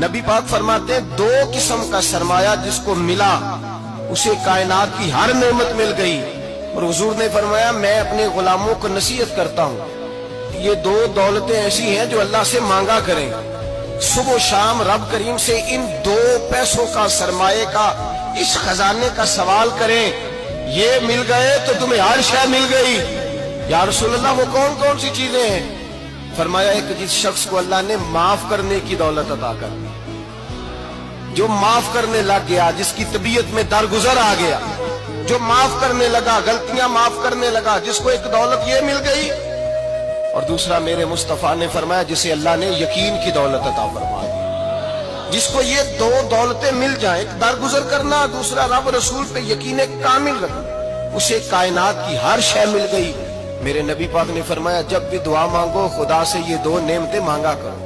نبی پاک فرماتے ہیں دو قسم کا سرمایہ جس کو ملا اسے کائنات کی ہر نعمت مل گئی. اور حضور نے فرمایا میں اپنے غلاموں کو نصیحت کرتا ہوں یہ دو دولتیں ایسی ہیں جو اللہ سے مانگا کریں. صبح و شام رب کریم سے ان دو پیسوں کا سرمایہ کا اس خزانے کا سوال کریں. یہ مل گئے تو تمہیں ہر شے مل گئی. یا رسول اللہ وہ کون کون سی چیزیں ہیں؟ فرمایا ایک جس شخص کو اللہ نے معاف کرنے کی دولت عطا کر دی, جو معاف کرنے لگ گیا, جس کی طبیعت میں درگزر آ گیا, جو معاف کرنے لگا, غلطیاں معاف کرنے لگا, جس کو ایک دولت یہ مل گئی. اور دوسرا میرے مصطفیٰ نے فرمایا جسے اللہ نے یقین کی دولت عطا فرما دی. جس کو یہ دو دولتیں مل جائیں, ایک درگزر کرنا, دوسرا رب رسول پہ یقین کامل رکھنا, اسے کائنات کی ہر شے مل گئی. میرے نبی پاک نے فرمایا جب بھی دعا مانگو خدا سے یہ دو نعمتیں مانگا کرو.